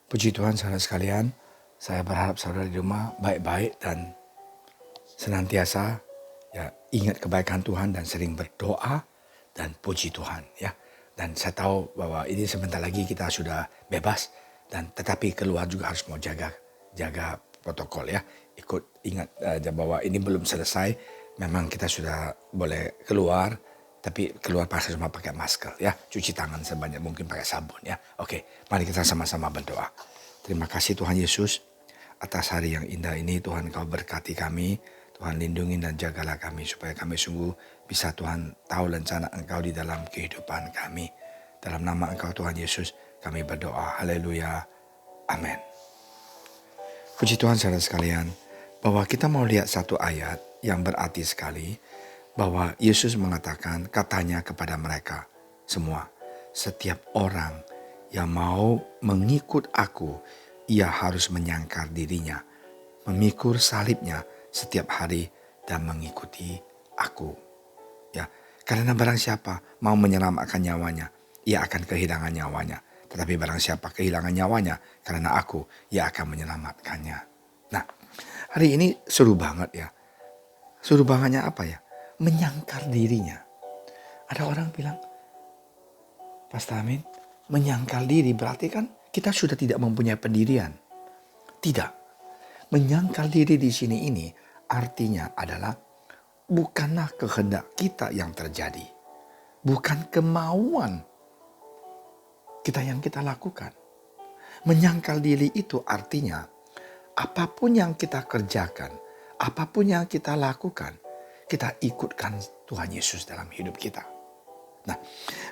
Puji Tuhan saudara sekalian, saya berharap saudara di rumah baik-baik dan senantiasa ingat kebaikan Tuhan dan sering berdoa dan puji Tuhan ya. Dan saya tahu bahwa ini sebentar lagi kita sudah bebas dan tetapi keluar juga harus mau jaga protokol ya. Ingat bahwa ini belum selesai. Memang kita sudah boleh keluar, tapi keluar pasti cuma pakai masker ya. Cuci tangan sebanyak mungkin pakai sabun ya. Oke, mari kita sama-sama berdoa. Terima kasih Tuhan Yesus atas hari yang indah ini. Tuhan Kau berkati kami. Tuhan lindungi dan jagalah kami supaya kami sungguh bisa Tuhan tahu rencana Engkau di dalam kehidupan kami. Dalam nama Engkau Tuhan Yesus kami berdoa. Haleluya. Amin. Puji Tuhan saudara sekalian, bahwa kita mau lihat satu ayat yang berarti sekali, bahwa Yesus mengatakan katanya kepada mereka semua, setiap orang yang mau mengikut aku, ia harus menyangkal dirinya, memikul salibnya setiap hari dan mengikuti aku. Ya, karena barang siapa mau menyelamatkan nyawanya, ia akan kehilangan nyawanya. Tetapi barang siapa kehilangan nyawanya karena aku, ia akan menyelamatkannya. Nah, hari ini seru banget ya. Seru bangetnya apa ya? Menyangkal dirinya. Ada orang bilang, Pastor Amin, menyangkal diri berarti kan kita sudah tidak mempunyai pendirian. Tidak. Menyangkal diri di sini ini artinya adalah bukanlah kehendak kita yang terjadi. Bukan kemauan kita yang kita lakukan. Menyangkal diri itu artinya apapun yang kita kerjakan, apapun yang kita lakukan, kita ikutkan Tuhan Yesus dalam hidup kita. Nah,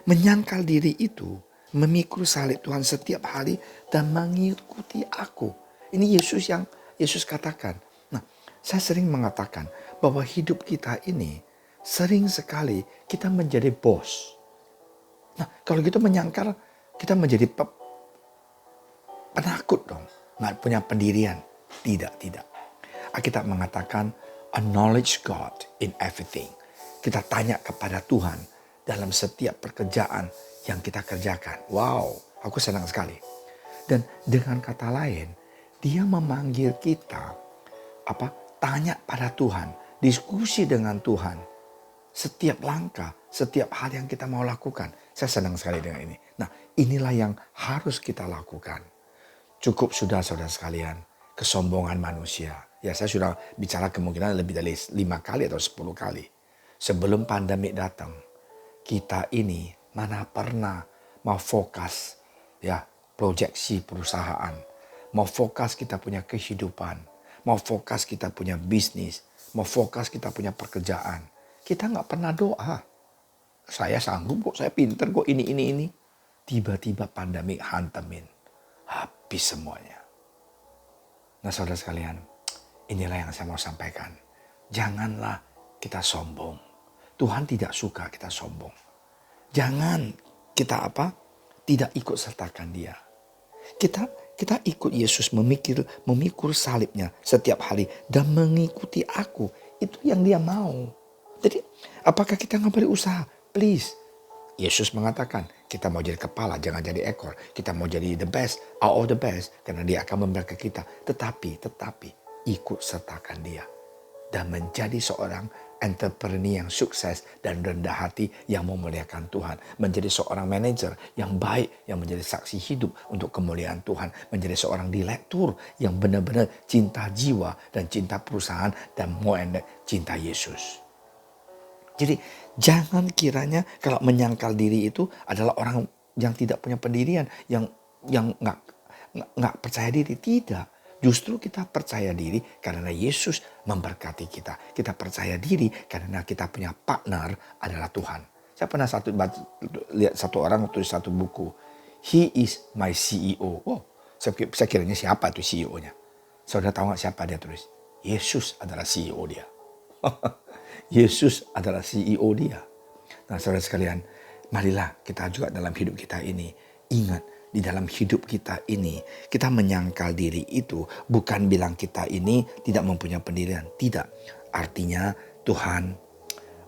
menyangkal diri itu memikul salib Tuhan setiap hari dan mengikuti aku. Ini Yesus katakan. Nah, saya sering mengatakan bahwa hidup kita ini sering sekali kita menjadi bos. Nah, kalau gitu menyangkal kita menjadi penakut dong. Nggak punya pendirian. Tidak. Alkitab mengatakan acknowledge God in everything. Kita tanya kepada Tuhan dalam setiap pekerjaan yang kita kerjakan. Wow, aku senang sekali. Dan dengan kata lain, dia memanggil kita tanya pada Tuhan, diskusi dengan Tuhan. Setiap langkah, setiap hal yang kita mau lakukan. Saya senang sekali dengan ini. Nah, inilah yang harus kita lakukan. Cukup sudah saudara sekalian, kesombongan manusia. Ya, saya sudah bicara kemungkinan lebih dari 5 kali atau 10 kali. Sebelum pandemi datang, kita ini mana pernah mau fokus ya proyeksi perusahaan, mau fokus kita punya kehidupan, mau fokus kita punya bisnis, mau fokus kita punya pekerjaan. Kita nggak pernah doa. Saya sanggup kok, saya pinter kok, ini. Tiba-tiba pandemi hantamin. Habis semuanya. Nah saudara sekalian, inilah yang saya mau sampaikan. Janganlah kita sombong. Tuhan tidak suka kita sombong. Jangan kita tidak ikut sertakan dia. Kita ikut Yesus memikul salibnya setiap hari dan mengikuti aku. Itu yang dia mau. Jadi apakah kita nggak boleh usaha? Please. Yesus mengatakan kita mau jadi kepala, jangan jadi ekor. Kita mau jadi the best, out of the best. Karena dia akan memberkati kita. Tetapi ikut sertakan dia. Dan menjadi seorang entrepreneur yang sukses dan rendah hati yang memuliakan Tuhan. Menjadi seorang manajer yang baik, yang menjadi saksi hidup untuk kemuliaan Tuhan. Menjadi seorang direktur yang benar-benar cinta jiwa dan cinta perusahaan dan cinta Yesus. Jadi jangan kiranya kalau menyangkal diri itu adalah orang yang tidak punya pendirian, yang nggak percaya diri. Tidak. Justru kita percaya diri karena Yesus memberkati kita. Kita percaya diri karena kita punya partner adalah Tuhan. Saya pernah lihat satu orang tulis satu buku. He is my CEO. Oh, saya kiranya siapa itu CEO-nya? Saudara tahu nggak siapa dia tulis? Yesus adalah CEO dia. Yesus adalah CEO dia. Nah saudara sekalian, marilah kita juga dalam hidup kita ini ingat, di dalam hidup kita ini kita menyangkal diri itu bukan bilang kita ini tidak mempunyai pendirian. Tidak. Artinya Tuhan,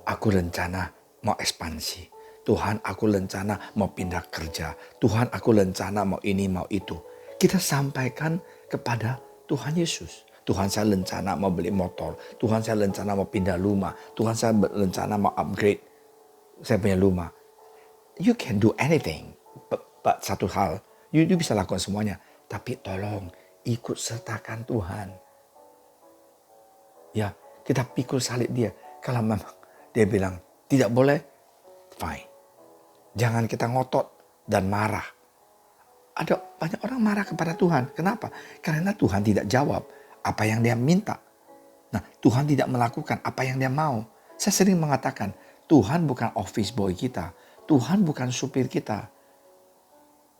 aku rencana mau ekspansi. Tuhan, aku rencana mau pindah kerja. Tuhan, aku rencana mau ini mau itu. Kita sampaikan kepada Tuhan Yesus. Tuhan, saya rencana mau beli motor. Tuhan, saya rencana mau pindah rumah. Tuhan, saya rencana mau upgrade saya punya rumah. You can do anything. But satu hal, you bisa lakukan semuanya. Tapi tolong ikut sertakan Tuhan. Ya, kita pikul salib dia. Kalau memang dia bilang tidak boleh, fine. Jangan kita ngotot dan marah. Ada banyak orang marah kepada Tuhan. Kenapa? Karena Tuhan tidak jawab apa yang dia minta. Nah, Tuhan tidak melakukan apa yang dia mau. Saya sering mengatakan, Tuhan bukan office boy kita. Tuhan bukan supir kita.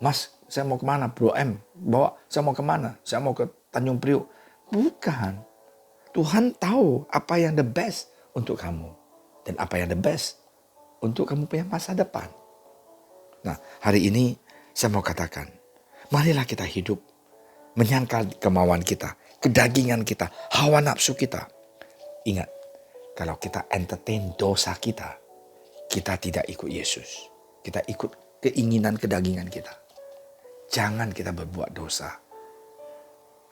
Mas, saya mau kemana? Bro M, bawa. Saya mau kemana? Saya mau ke Tanjung Priuk. Bukan. Tuhan tahu apa yang the best untuk kamu. Dan apa yang the best untuk kamu punya masa depan. Nah, hari ini saya mau katakan, marilah kita hidup menyangkal kemauan kita, kedagingan kita, hawa nafsu kita. Ingat, kalau kita entertain dosa kita, kita tidak ikut Yesus. Kita ikut keinginan kedagingan kita. Jangan kita berbuat dosa.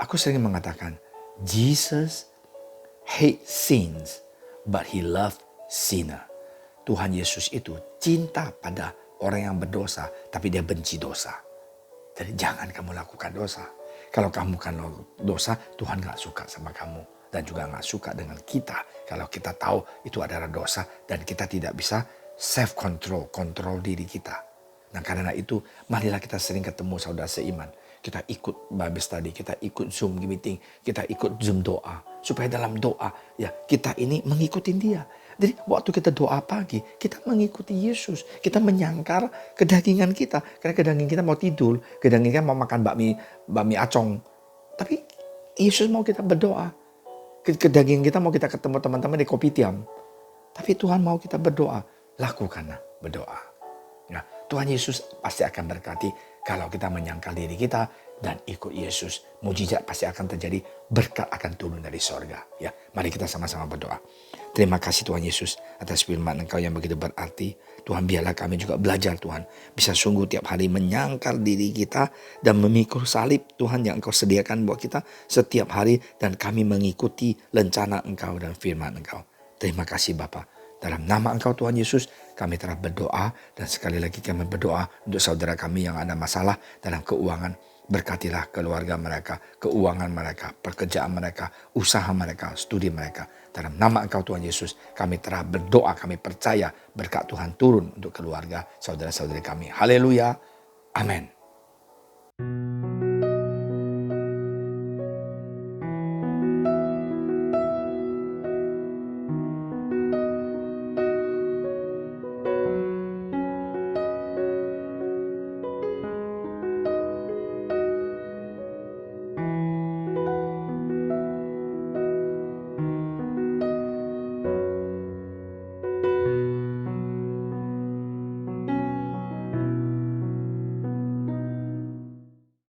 Aku sering mengatakan, Jesus hate sins, but he love sinner. Tuhan Yesus itu cinta pada orang yang berdosa, tapi dia benci dosa. Jadi jangan kamu lakukan dosa. Kalau kamu kan dosa, Tuhan gak suka sama kamu. Dan juga gak suka dengan kita. Kalau kita tahu itu adalah dosa dan kita tidak bisa self-control, kontrol diri kita. Nah karena itu, marilah kita sering ketemu saudara seiman. Kita ikut Bible study, kita ikut Zoom meeting, kita ikut Zoom doa. Supaya dalam doa, ya kita ini mengikuti dia. Jadi waktu kita doa pagi, kita mengikuti Yesus. Kita menyangkar kedagingan kita. Karena kedagingan kita mau tidur, kedagingan kita mau makan bakmi acong. Tapi Yesus mau kita berdoa. Kedagingan kita mau kita ketemu teman-teman di kopitiam. Tapi Tuhan mau kita berdoa. Lakukanlah berdoa. Nah, Tuhan Yesus pasti akan berkati kalau kita menyangkal diri kita dan ikut Yesus. Mujizat pasti akan terjadi, berkat akan turun dari sorga. Ya, mari kita sama-sama berdoa. Terima kasih Tuhan Yesus atas firman Engkau yang begitu berarti. Tuhan, biarlah kami juga belajar Tuhan. Bisa sungguh tiap hari menyangkal diri kita dan memikul salib Tuhan yang Engkau sediakan buat kita setiap hari. Dan kami mengikuti rencana Engkau dan firman Engkau. Terima kasih Bapa. Dalam nama Engkau Tuhan Yesus, kami telah berdoa. Dan sekali lagi kami berdoa untuk saudara kami yang ada masalah dalam keuangan. Berkatilah keluarga mereka, keuangan mereka, pekerjaan mereka, usaha mereka, studi mereka. Dalam nama Engkau Tuhan Yesus, kami telah berdoa, kami percaya berkat Tuhan turun untuk keluarga saudara-saudari kami. Haleluya. Amin.